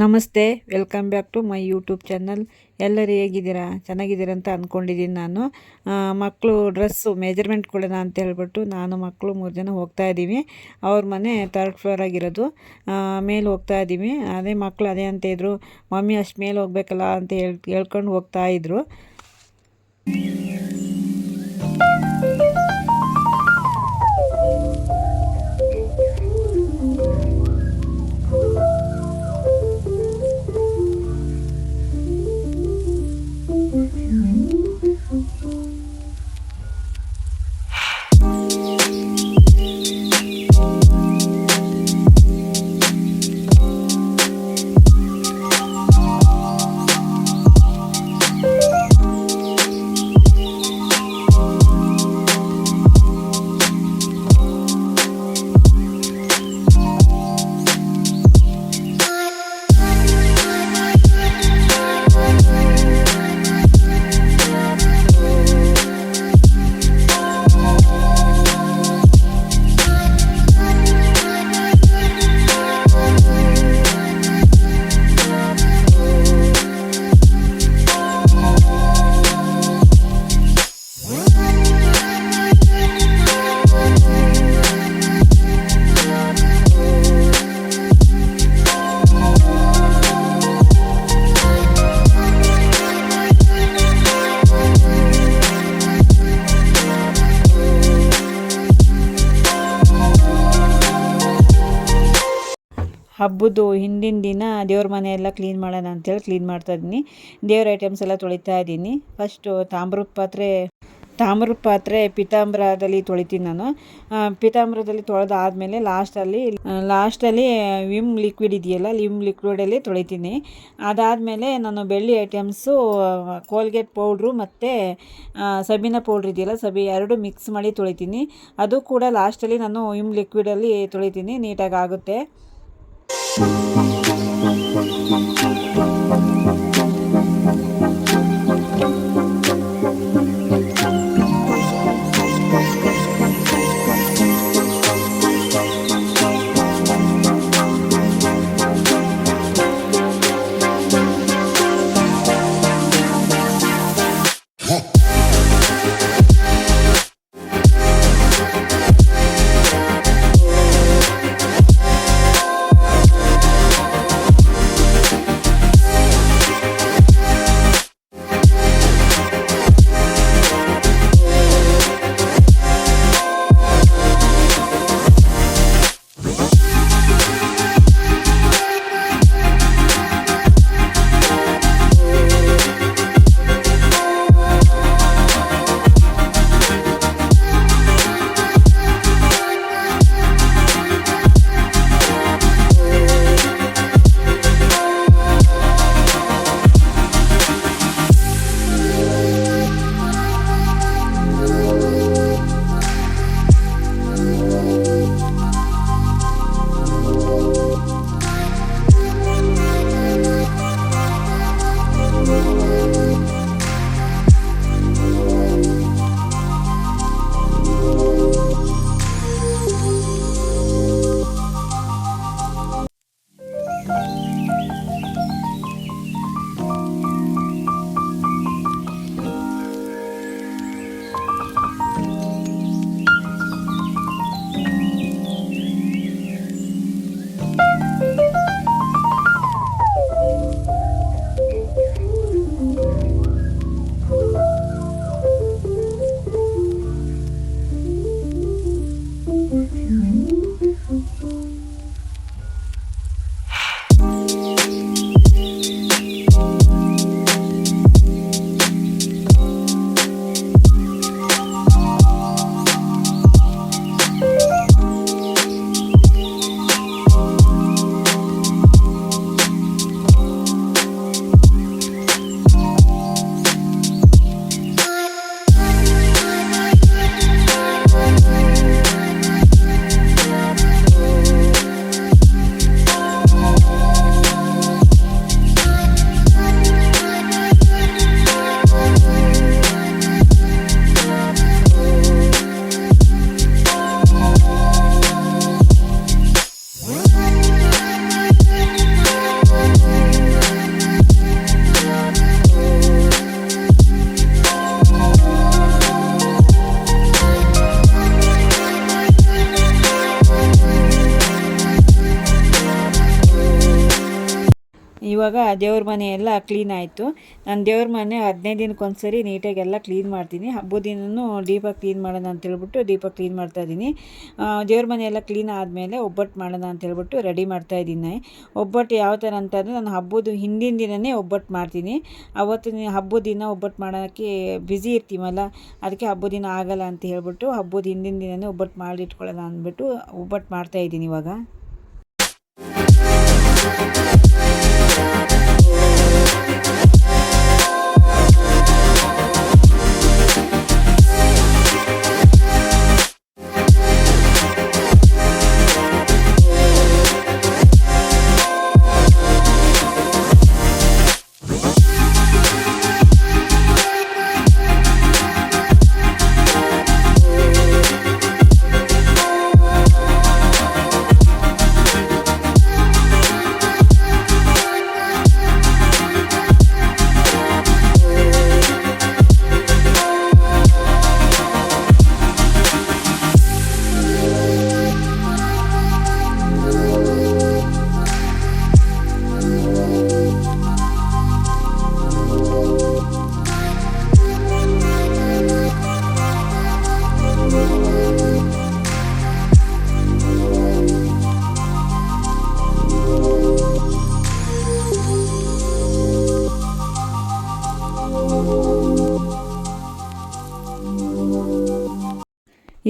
ನಮಸ್ತೆ, welcome back to my YouTube channel. ಎಲ್ಲರೂ ಹೇಗಿದ್ದೀರಾ? ಚೆನ್ನಾಗಿದ್ದೀರಾ ಅಂತ ಅಂದ್ಕೊಂಡಿದ್ದೀನಿ ನಾನು. ಮಕ್ಕಳು ಡ್ರೆಸ್ಸು ಮೆಜರ್ಮೆಂಟ್ ಕೊಡೋಣ ಅಂತ ಹೇಳ್ಬಿಟ್ಟು ನಾನು ಮಕ್ಕಳು 3 ಜನ ಹೋಗ್ತಾ ಇದ್ದೀವಿ. ಅವ್ರ ಮನೆ 3rd ಫ್ಲೋರ್ ಆಗಿರೋದು. ಮೇಲೆ ಹೋಗ್ತಾ ಇದ್ದೀವಿ. ಅದೇ ಮಕ್ಕಳು ಅದೇ ಅಂತ ಇದ್ರು, ಮಮ್ಮಿ ಅಷ್ಟು ಮೇಲೆ ಹೋಗ್ಬೇಕಲ್ಲ ಅಂತ ಹೇಳ್ಕೊಂಡು ಹೋಗ್ತಾ ಇದ್ರು. ಹಬ್ಬದ್ದು ಹಿಂದಿನ ದಿನ ದೇವ್ರ ಮನೆ ಎಲ್ಲ ಕ್ಲೀನ್ ಮಾಡೋಣ ಅಂತೇಳಿ ಕ್ಲೀನ್ ಮಾಡ್ತಾಯಿದ್ದೀನಿ. ದೇವ್ರ ಐಟಮ್ಸ್ ಎಲ್ಲ ತೊಳಿತಾ ಇದ್ದೀನಿ. ಫಸ್ಟು ತಾಮ್ರದ ಪಾತ್ರೆ ಪೀತಾಂಬರದಲ್ಲಿ ತೊಳಿತೀನಿ ನಾನು. ಪೀತಾಂಬರದಲ್ಲಿ ತೊಳೆದಾದ್ಮೇಲೆ ಲಾಸ್ಟಲ್ಲಿ ವಿಮ್ ಲಿಕ್ವಿಡ್ ಇದೆಯಲ್ಲ, ವಿಮ್ ಲಿಕ್ವಿಡಲ್ಲಿ ತೊಳಿತೀನಿ. ಅದಾದಮೇಲೆ ನಾನು ಬೆಳ್ಳಿ ಐಟಮ್ಸು ಕೋಲ್ಗೇಟ್ ಪೌಡ್ರು ಮತ್ತು ಸಬೀನ ಪೌಡ್ರ್ ಇದೆಯಲ್ಲ, ಎರಡು ಮಿಕ್ಸ್ ಮಾಡಿ ತೊಳಿತೀನಿ. ಅದು ಕೂಡ ಲಾಸ್ಟಲ್ಲಿ ನಾನು ವಿಮ್ ಲಿಕ್ವಿಡಲ್ಲಿ ತೊಳಿತೀನಿ, ನೀಟಾಗಿ ಆಗುತ್ತೆ. ಇವಾಗ ದೇವ್ರ ಮನೆ ಎಲ್ಲ ಕ್ಲೀನ್ ಆಯಿತು. ನಾನು ದೇವ್ರ ಮನೆ 15 ದಿನಕ್ಕೊಂದ್ಸರಿ ನೀಟಾಗಿ ಎಲ್ಲ ಕ್ಲೀನ್ ಮಾಡ್ತೀನಿ. ಹಬ್ಬದ ದಿನವೂ ದೀಪ ಕ್ಲೀನ್ ಮಾಡೋಣ ಅಂತೇಳ್ಬಿಟ್ಟು ದೀಪ ಕ್ಲೀನ್ ಮಾಡ್ತಾಯಿದ್ದೀನಿ. ದೇವ್ರ ಮನೆ ಎಲ್ಲ ಕ್ಲೀನ್ ಆದಮೇಲೆ ಒಬ್ಬಟ್ಟು ಮಾಡೋಣ ಅಂತೇಳ್ಬಿಟ್ಟು ರೆಡಿ ಮಾಡ್ತಾಯಿದ್ದೀನಿ. ಒಬ್ಬಟ್ಟು ಯಾವ ಥರ ಅಂತಂದರೆ ನಾನು ಹಬ್ಬದ ಹಿಂದಿನ ದಿನವೇ ಒಬ್ಬಟ್ಟು ಮಾಡ್ತೀನಿ. ಅವತ್ತು ಹಬ್ಬದ ದಿನ ಒಬ್ಬಟ್ಟು ಮಾಡೋಕ್ಕೆ ಬ್ಯುಸಿ ಇರ್ತೀವಲ್ಲ, ಅದಕ್ಕೆ ಹಬ್ಬದ ದಿನ ಆಗಲ್ಲ ಅಂತ ಹೇಳ್ಬಿಟ್ಟು ಹಬ್ಬದ ಹಿಂದಿನ ದಿನವೇ ಒಬ್ಬಟ್ಟು ಮಾಡಿಟ್ಕೊಳ್ಳೋಣ ಅಂದ್ಬಿಟ್ಟು ಒಬ್ಬಟ್ಟು ಮಾಡ್ತಾಯಿದ್ದೀನಿ ಇವಾಗ.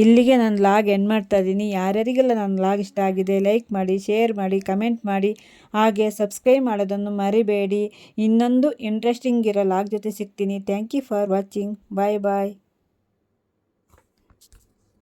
ಇಲ್ಲಿಗೆ ನಾನು ಲಾಗ್ ಎಂಡ್ ಮಾಡ್ತಾ ಇದ್ದೀನಿ. ಯಾರ್ಯಾರಿಗೆಲ್ಲ ನನ್ನ ಲಾಗ್ ಇಷ್ಟ ಆಗಿದೆ ಲೈಕ್ ಮಾಡಿ, ಶೇರ್ ಮಾಡಿ, ಕಮೆಂಟ್ ಮಾಡಿ, ಹಾಗೆ ಸಬ್ಸ್ಕ್ರೈಬ್ ಮಾಡೋದನ್ನು ಮರಿಬೇಡಿ. ಇನ್ನೊಂದು ಇಂಟ್ರೆಸ್ಟಿಂಗ್ ಇರೋ ಲಾಗ್ ಜೊತೆ ಸಿಗ್ತೀನಿ. Thank you for watching. Bye bye.